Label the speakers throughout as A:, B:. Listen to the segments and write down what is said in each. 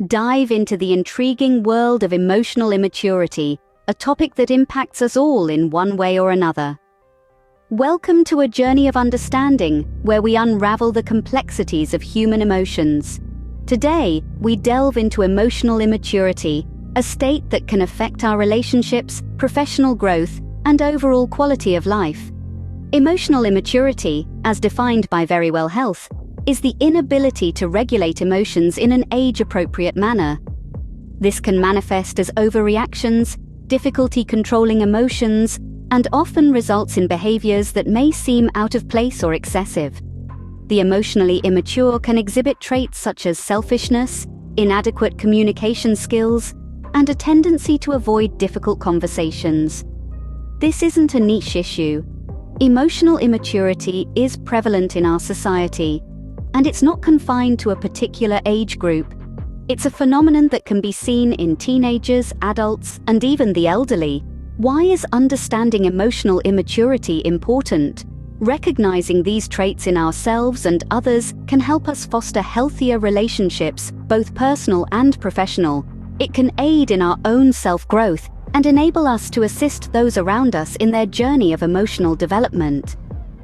A: dive into the intriguing world of emotional immaturity, a topic that impacts us all in one way or another. Welcome to a journey of understanding where we unravel the complexities of human emotions. Today, we delve into emotional immaturity, a state that can affect our relationships, professional growth, and overall quality of life. Emotional immaturity, as defined by Verywell Health, is the inability to regulate emotions in an age-appropriate manner. This can manifest as overreactions, difficulty controlling emotions, and often results in behaviors that may seem out of place or excessive. The emotionally immature can exhibit traits such as selfishness, inadequate communication skills, and a tendency to avoid difficult conversations. This isn't a niche issue. Emotional immaturity is prevalent in our society, and it's not confined to a particular age group. It's a phenomenon that can be seen in teenagers, adults, and even the elderly. Why is understanding emotional immaturity important? Recognizing these traits in ourselves and others can help us foster healthier relationships, both personal and professional. It can aid in our own self-growth and enable us to assist those around us in their journey of emotional development.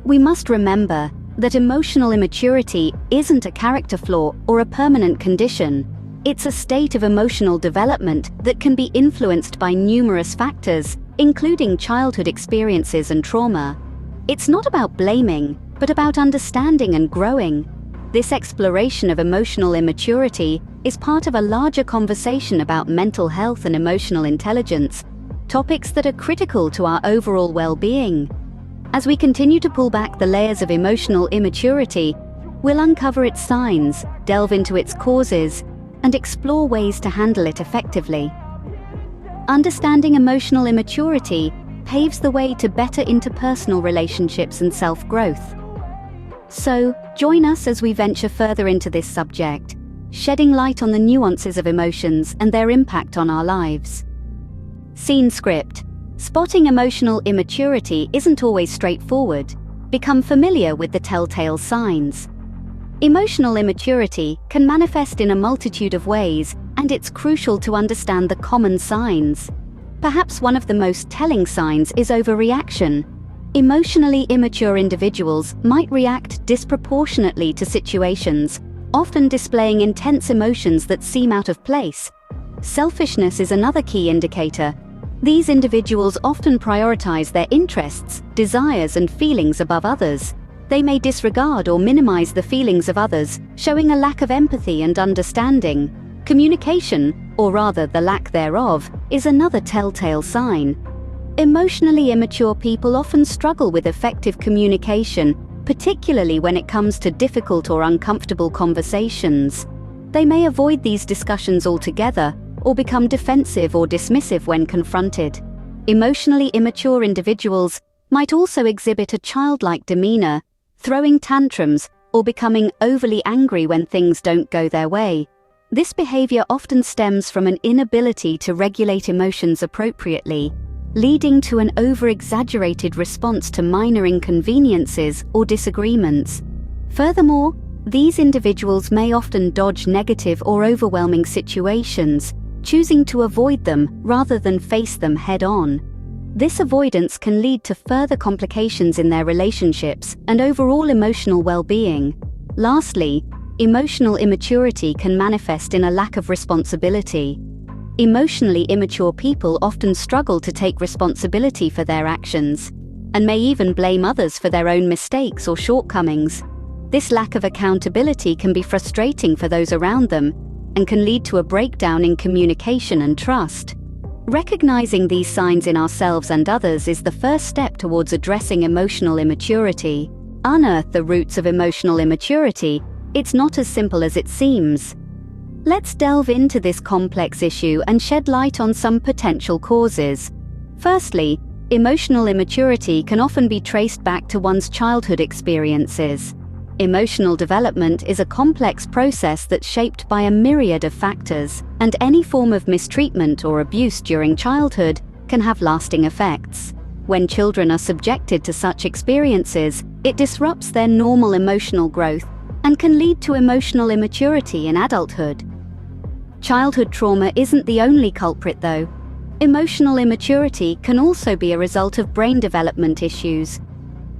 A: We must remember that emotional immaturity isn't a character flaw or a permanent condition. It's a state of emotional development that can be influenced by numerous factors, including childhood experiences and trauma. It's not about blaming, but about understanding and growing. This exploration of emotional immaturity is part of a larger conversation about mental health and emotional intelligence, topics that are critical to our overall well-being. As we continue to pull back the layers of emotional immaturity, we'll uncover its signs, delve into its causes, and explore ways to handle it effectively. Understanding emotional immaturity paves the way to better interpersonal relationships and self-growth. So, join us as we venture further into this subject, shedding light on the nuances of emotions and their impact on our lives. Scene script. Spotting emotional immaturity isn't always straightforward. Become familiar with the telltale signs. Emotional immaturity can manifest in a multitude of ways, and it's crucial to understand the common signs. Perhaps one of the most telling signs is overreaction. Emotionally immature individuals might react disproportionately to situations, often displaying intense emotions that seem out of place. Selfishness is another key indicator. These individuals often prioritize their interests, desires, and feelings above others. They may disregard or minimize the feelings of others, showing a lack of empathy and understanding. Communication, or rather the lack thereof, is another telltale sign. Emotionally immature people often struggle with effective communication, particularly when it comes to difficult or uncomfortable conversations. They may avoid these discussions altogether, or become defensive or dismissive when confronted. Emotionally immature individuals might also exhibit a childlike demeanor, throwing tantrums or becoming overly angry when things don't go their way. This behavior often stems from an inability to regulate emotions appropriately, leading to an over-exaggerated response to minor inconveniences or disagreements. Furthermore, these individuals may often dodge negative or overwhelming situations, choosing to avoid them rather than face them head-on. This avoidance can lead to further complications in their relationships and overall emotional well-being. Lastly, emotional immaturity can manifest in a lack of responsibility. Emotionally immature people often struggle to take responsibility for their actions, and may even blame others for their own mistakes or shortcomings. This lack of accountability can be frustrating for those around them, and can lead to a breakdown in communication and trust. Recognizing these signs in ourselves and others is the first step towards addressing emotional immaturity. Unearth the roots of emotional immaturity. It's not as simple as it seems. Let's delve into this complex issue and shed light on some potential causes. Firstly, emotional immaturity can often be traced back to one's childhood experiences. Emotional development is a complex process that's shaped by a myriad of factors, and any form of mistreatment or abuse during childhood can have lasting effects. When children are subjected to such experiences, it disrupts their normal emotional growth and can lead to emotional immaturity in adulthood. Childhood trauma isn't the only culprit, though. Emotional immaturity can also be a result of brain development issues.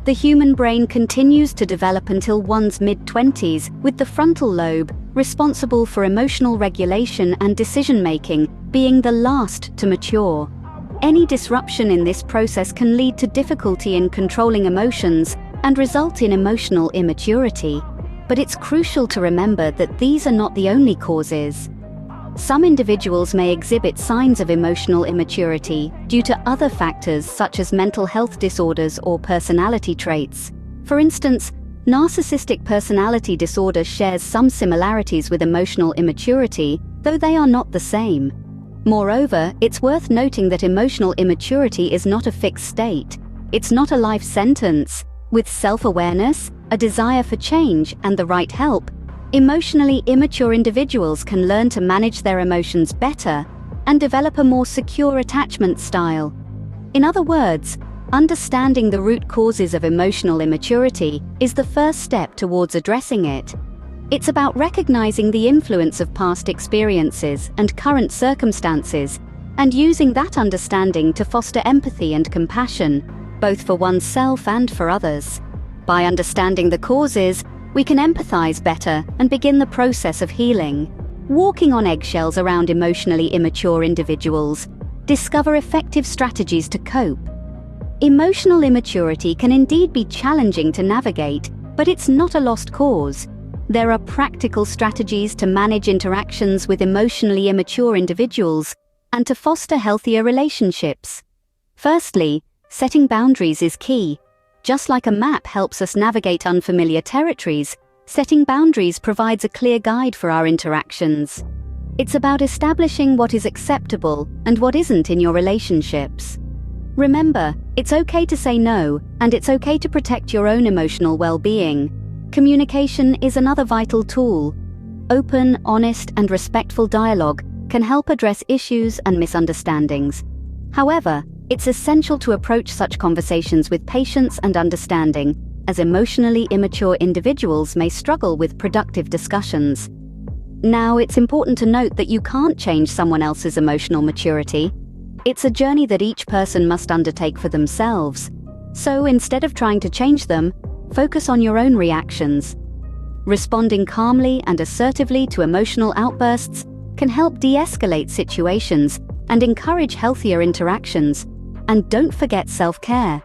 A: The human brain continues to develop until one's mid-20s, with the frontal lobe, responsible for emotional regulation and decision-making, being the last to mature. Any disruption in this process can lead to difficulty in controlling emotions and result in emotional immaturity. But it's crucial to remember that these are not the only causes. Some individuals may exhibit signs of emotional immaturity due to other factors such as mental health disorders or personality traits. For instance, narcissistic personality disorder shares some similarities with emotional immaturity, though they are not the same. Moreover, it's worth noting that emotional immaturity is not a fixed state. It's not a life sentence. With self-awareness, a desire for change, and the right help, emotionally immature individuals can learn to manage their emotions better and develop a more secure attachment style. In other words, understanding the root causes of emotional immaturity is the first step towards addressing it. It's about recognizing the influence of past experiences and current circumstances, and using that understanding to foster empathy and compassion, both for oneself and for others. By understanding the causes, we can empathize better and begin the process of healing. Walking on eggshells around emotionally immature individuals, discover effective strategies to cope. Emotional immaturity can indeed be challenging to navigate, but it's not a lost cause. There are practical strategies to manage interactions with emotionally immature individuals and to foster healthier relationships. Firstly, setting boundaries is key. Just like a map helps us navigate unfamiliar territories, setting boundaries provides a clear guide for our interactions. It's about establishing what is acceptable and what isn't in your relationships. Remember, it's okay to say no, and it's okay to protect your own emotional well-being. Communication is another vital tool. Open, honest, and respectful dialogue can help address issues and misunderstandings. However, it's essential to approach such conversations with patience and understanding, as emotionally immature individuals may struggle with productive discussions. Now, it's important to note that you can't change someone else's emotional maturity. It's a journey that each person must undertake for themselves. So instead of trying to change them, focus on your own reactions. Responding calmly and assertively to emotional outbursts can help de-escalate situations and encourage healthier interactions. And don't forget self-care.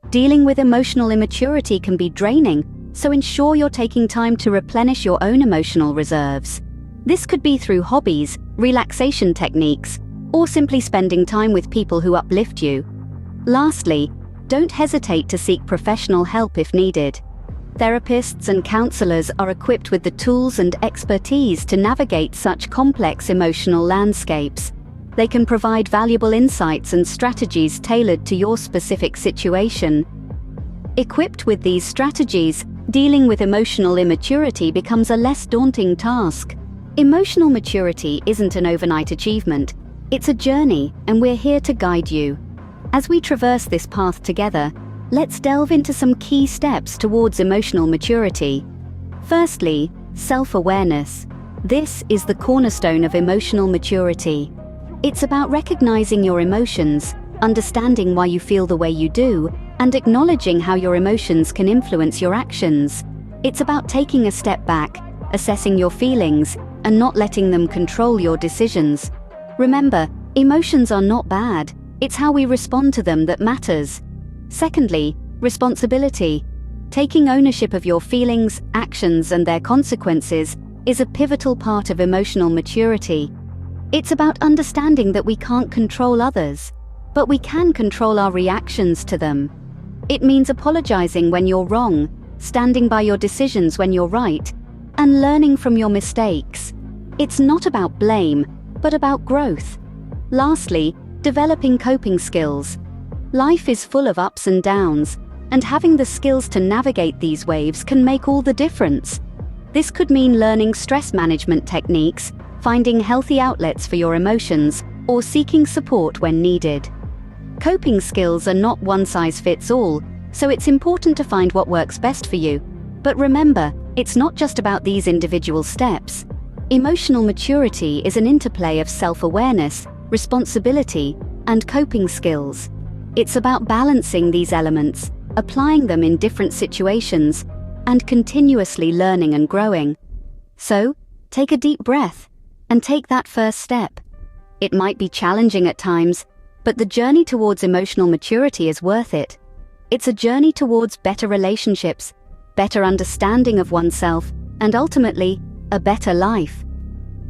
A: Dealing with emotional immaturity can be draining, so ensure you're taking time to replenish your own emotional reserves. This could be through hobbies, relaxation techniques, or simply spending time with people who uplift you. Lastly, don't hesitate to seek professional help if needed. Therapists and counselors are equipped with the tools and expertise to navigate such complex emotional landscapes. They can provide valuable insights and strategies tailored to your specific situation. Equipped with these strategies, dealing with emotional immaturity becomes a less daunting task. Emotional maturity isn't an overnight achievement. It's a journey, and we're here to guide you. As we traverse this path together, let's delve into some key steps towards emotional maturity. Firstly, self-awareness. This is the cornerstone of emotional maturity. It's about recognizing your emotions, understanding why you feel the way you do, and acknowledging how your emotions can influence your actions. It's about taking a step back, assessing your feelings, and not letting them control your decisions. Remember, emotions are not bad. It's how we respond to them that matters. Secondly, responsibility. Taking ownership of your feelings, actions, and their consequences is a pivotal part of emotional maturity. It's about understanding that we can't control others, but we can control our reactions to them. It means apologizing when you're wrong, standing by your decisions when you're right, and learning from your mistakes. It's not about blame, but about growth. Lastly, developing coping skills. Life is full of ups and downs, and having the skills to navigate these waves can make all the difference. This could mean learning stress management techniques, finding healthy outlets for your emotions, or seeking support when needed. Coping skills are not one-size-fits-all, so it's important to find what works best for you. But remember, it's not just about these individual steps. Emotional maturity is an interplay of self-awareness, responsibility, and coping skills. It's about balancing these elements, applying them in different situations, and continuously learning and growing. So, take a deep breath and take that first step. It might be challenging at times, but the journey towards emotional maturity is worth it. It's a journey towards better relationships, better understanding of oneself, and ultimately, a better life.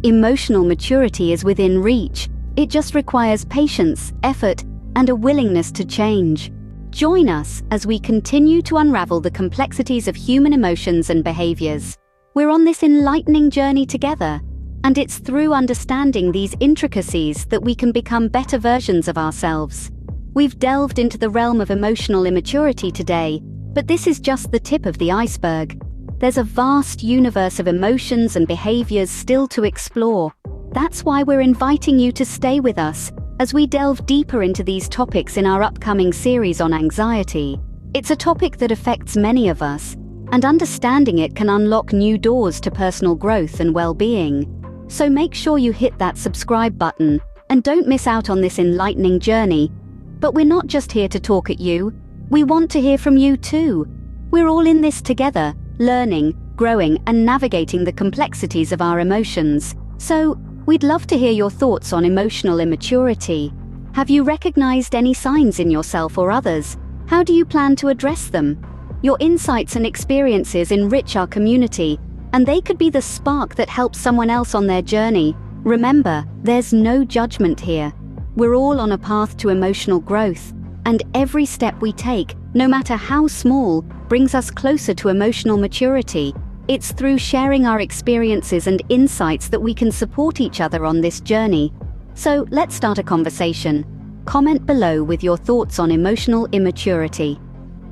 A: Emotional maturity is within reach. It just requires patience, effort, and a willingness to change. Join us as we continue to unravel the complexities of human emotions and behaviors. We're on this enlightening journey together, and it's through understanding these intricacies that we can become better versions of ourselves. We've delved into the realm of emotional immaturity today, but this is just the tip of the iceberg. There's a vast universe of emotions and behaviors still to explore. That's why we're inviting you to stay with us as we delve deeper into these topics in our upcoming series on anxiety. It's a topic that affects many of us, and understanding it can unlock new doors to personal growth and well-being. So make sure you hit that subscribe button and don't miss out on this enlightening journey. But we're not just here to talk at you, we want to hear from you too. We're all in this together, learning, growing, and navigating the complexities of our emotions. So, we'd love to hear your thoughts on emotional immaturity. Have you recognized any signs in yourself or others? How do you plan to address them? Your insights and experiences enrich our community, and they could be the spark that helps someone else on their journey. Remember, there's no judgment here. We're all on a path to emotional growth, and every step we take, no matter how small, brings us closer to emotional maturity. It's through sharing our experiences and insights that we can support each other on this journey. So let's start a conversation. Comment below with your thoughts on emotional immaturity.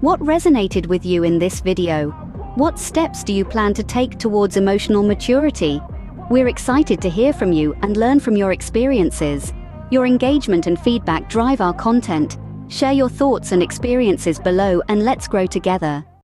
A: What resonated with you in this video? What steps do you plan to take towards emotional maturity? We're excited to hear from you and learn from your experiences. Your engagement and feedback drive our content. Share your thoughts and experiences below and let's grow together.